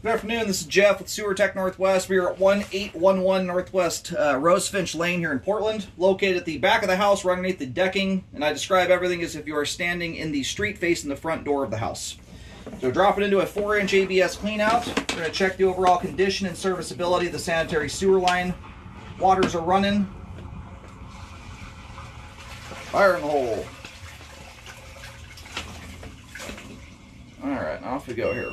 Good afternoon, this is Jeff with Sewer Tech Northwest. We are at 1811 Northwest Rosefinch Lane here in Portland, located at the back of the house right underneath the decking, and I describe everything as if you are standing in the street facing the front door of the house. So drop it into a 4-inch ABS cleanout. We're going to check the overall condition and serviceability of the sanitary sewer line. Waters are running. Fire in the hole. Alright, off we go here.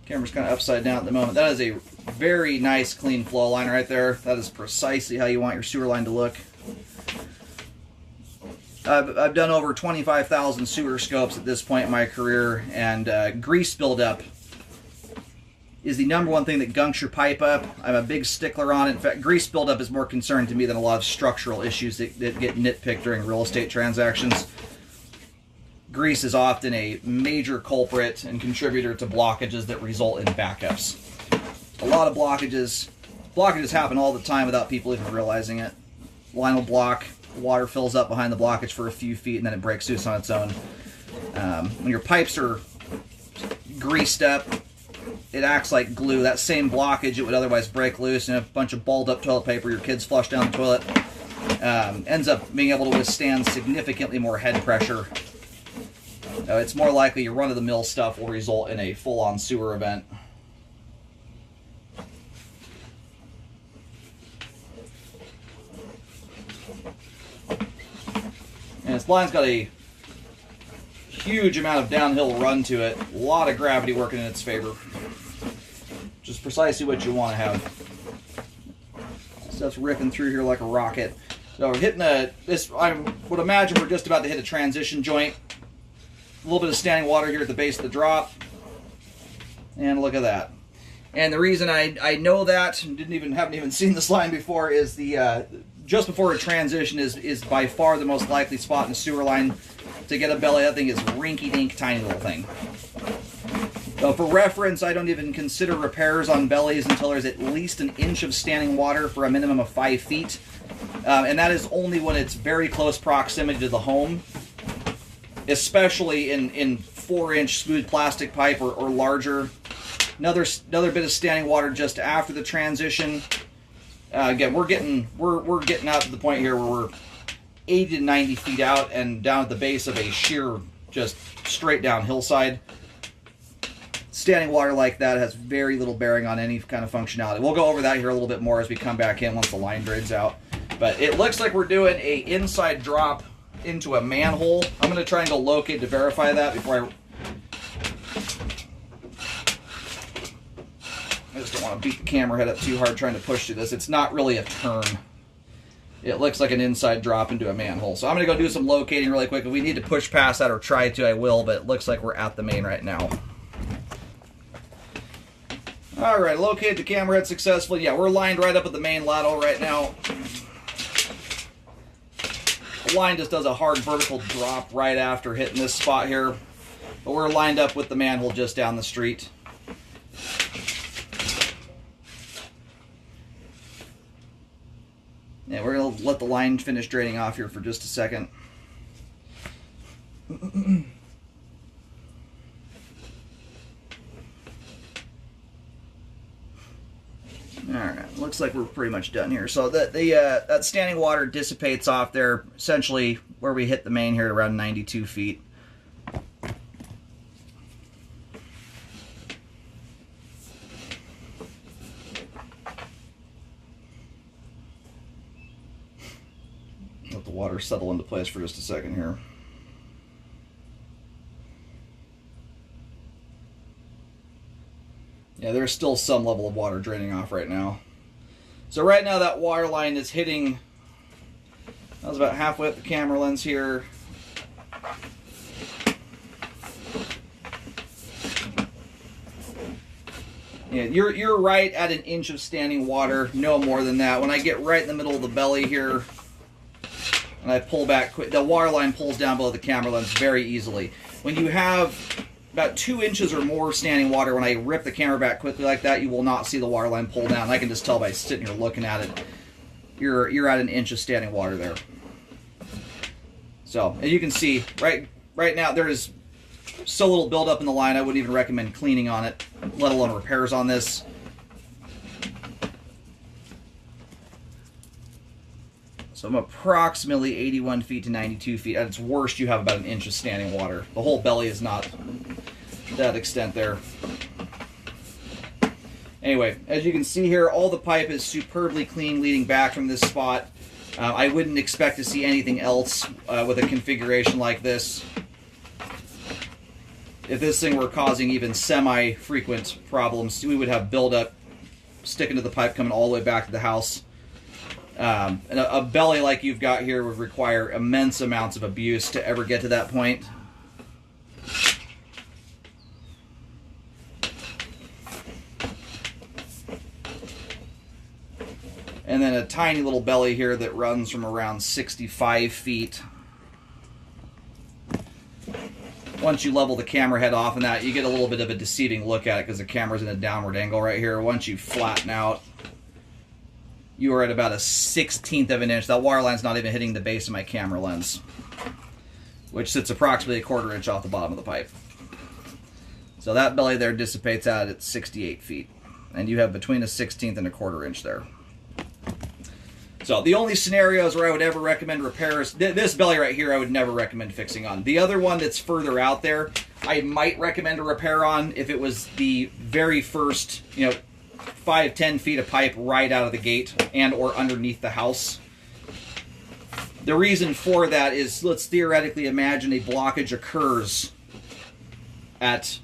Camera's kind of upside down at the moment. That is a very nice clean flow line right there. That is precisely how you want your sewer line to look. I've done over 25,000 sewer scopes at this point in my career, and grease buildup is the number one thing that gunks your pipe up. I'm a big stickler on it. In fact, grease buildup is more concerning to me than a lot of structural issues that get nitpicked during real estate transactions. Grease is often a major culprit and contributor to blockages that result in backups. A lot of blockages happen all the time without people even realizing it. Line will block, water fills up behind the blockage for a few feet, and then it breaks loose on its own. When your pipes are greased up, it acts like glue. That same blockage, it would otherwise break loose, and a bunch of balled up toilet paper your kids flush down the toilet ends up being able to withstand significantly more head pressure. It's more likely your run-of-the-mill stuff will result in a full-on sewer event. And this line's got a huge amount of downhill run to it. A lot of gravity working in its favor. Which is precisely what you want to have. Stuff's ripping through here like a rocket. So we're hitting I would imagine we're just about to hit a transition joint. A little bit of standing water here at the base of the drop. And look at that. And the reason I know that, and haven't even seen this line before, is the just before a transition is by far the most likely spot in a sewer line to get a belly. That thing is rinky-dink tiny little thing. So for reference, I don't even consider repairs on bellies until there's at least an inch of standing water for a minimum of 5 feet. And that is only when it's very close proximity to the home. Especially in 4-inch smooth plastic pipe or larger. Another bit of standing water just after the transition. Again, we're getting out to the point here where we're 80 to 90 feet out and down at the base of a sheer, just straight down hillside. Standing water like that has very little bearing on any kind of functionality. We'll go over that here a little bit more as we come back in once the line drains out. But it looks like we're doing a inside drop into a manhole. I'm going to try and go locate to verify that before I just don't want to beat the camera head up too hard trying to push through this. It's not really a turn. It looks like an inside drop into a manhole. So I'm going to go do some locating really quick. If we need to push past that or try to, I will, but it looks like we're at the main right now. Alright, located the camera head successfully. Yeah, we're lined right up at the main lateral right now. The line just does a hard vertical drop right after hitting this spot here. But we're lined up with the manhole just down the street. Yeah, we're going to let the line finish draining off here for just a second. Alright, looks like we're pretty much done here. So that standing water dissipates off there, essentially where we hit the main here at around 92 feet. Let the water settle into place for just a second here. Yeah, there's still some level of water draining off right now. So right now that water line is hitting, I was about halfway up the camera lens here. Yeah, you're right at an inch of standing water, no more than that. When I get right in the middle of the belly here, and I pull back quick, the water line pulls down below the camera lens very easily. When you have about 2 inches or more standing water, when I rip the camera back quickly like that, you will not see the water line pull down. I can just tell by sitting here looking at it. You're at an inch of standing water there. So, as you can see, right now there is so little buildup in the line, I wouldn't even recommend cleaning on it, let alone repairs on this. So I'm approximately 81 feet to 92 feet. At its worst, you have about an inch of standing water. The whole belly is not to that extent there. Anyway, as you can see here, all the pipe is superbly clean leading back from this spot. I wouldn't expect to see anything else with a configuration like this. If this thing were causing even semi-frequent problems, we would have buildup sticking to the pipe coming all the way back to the house. And a belly like you've got here would require immense amounts of abuse to ever get to that point. And then a tiny little belly here that runs from around 65 feet. Once you level the camera head off and that, you get a little bit of a deceiving look at it because the camera's in a downward angle right here. Once you flatten out, you are at about a 1/16 of an inch. That water line's not even hitting the base of my camera lens, which sits approximately 1/4 inch off the bottom of the pipe. So that belly there dissipates out at 68 feet. And you have between a 1/16 and a 1/4 inch there. So the only scenarios where I would ever recommend repairs, this belly right here I would never recommend fixing on. The other one that's further out there, I might recommend a repair on if it was the very first, 5-10 feet of pipe right out of the gate and or underneath the house. The reason for that is, let's theoretically imagine a blockage occurs at,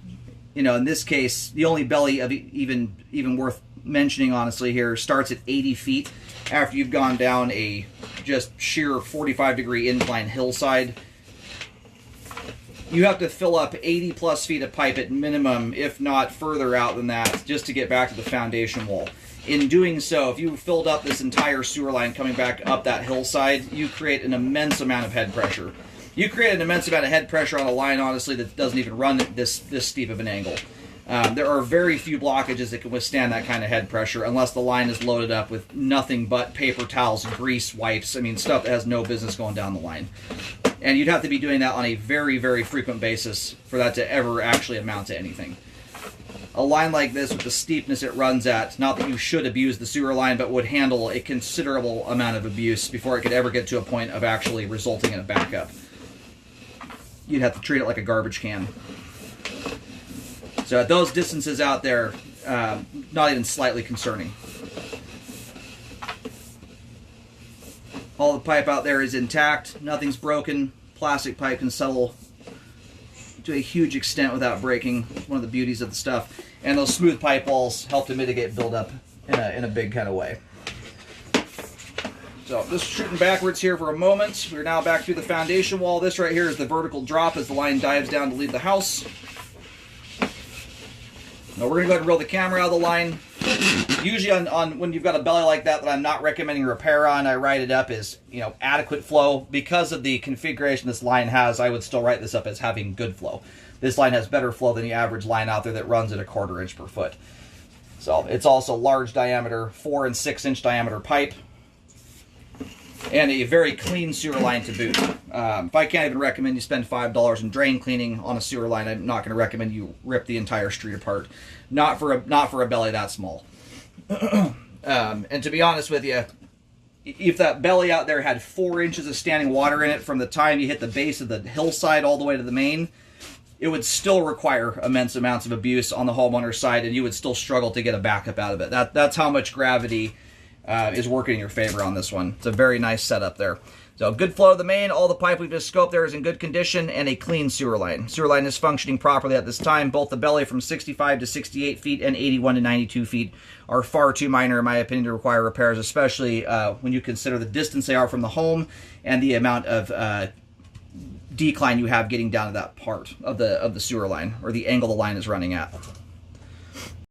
in this case, the only belly of even worth mentioning honestly here starts at 80 feet after you've gone down a just sheer 45-degree incline hillside. You have to fill up 80 plus feet of pipe at minimum, if not further out than that, just to get back to the foundation wall. In doing so, if you filled up this entire sewer line coming back up that hillside, you create an immense amount of head pressure. You create an immense amount of head pressure on a line, honestly, that doesn't even run this steep of an angle. There are very few blockages that can withstand that kind of head pressure unless the line is loaded up with nothing but paper towels, grease, wipes, stuff that has no business going down the line. And you'd have to be doing that on a very, very frequent basis for that to ever actually amount to anything. A line like this with the steepness it runs at, not that you should abuse the sewer line, but would handle a considerable amount of abuse before it could ever get to a point of actually resulting in a backup. You'd have to treat it like a garbage can. So at those distances out there, not even slightly concerning. All the pipe out there is intact. Nothing's broken. Plastic pipe can settle to a huge extent without breaking. One of the beauties of the stuff. And those smooth pipe walls help to mitigate buildup in a big kind of way. So just shooting backwards here for a moment. We're now back through the foundation wall. This right here is the vertical drop as the line dives down to leave the house. Now we're going to go ahead and roll the camera out of the line. Usually on when you've got a belly like that I'm not recommending repair on, I write it up as, adequate flow. Because of the configuration this line has, I would still write this up as having good flow. This line has better flow than the average line out there that runs at a 1/4 inch per foot. So it's also large diameter, 4 and 6 inch diameter pipe. And a very clean sewer line to boot. If I can't even recommend you spend $5 in drain cleaning on a sewer line, I'm not going to recommend you rip the entire street apart. Not for a belly that small. And to be honest with you, if that belly out there had 4 inches of standing water in it from the time you hit the base of the hillside all the way to the main, it would still require immense amounts of abuse on the homeowner's side, and you would still struggle to get a backup out of it. That's how much gravity is working in your favor on this one. It's a very nice setup there. So good flow of the main. All the pipe we've just scoped there is in good condition, and a clean sewer line. Sewer line is functioning properly at this time. Both the belly from 65 to 68 feet and 81 to 92 feet are far too minor, in my opinion, to require repairs, especially when you consider the distance they are from the home and the amount of decline you have getting down to that part of the sewer line, or the angle the line is running at.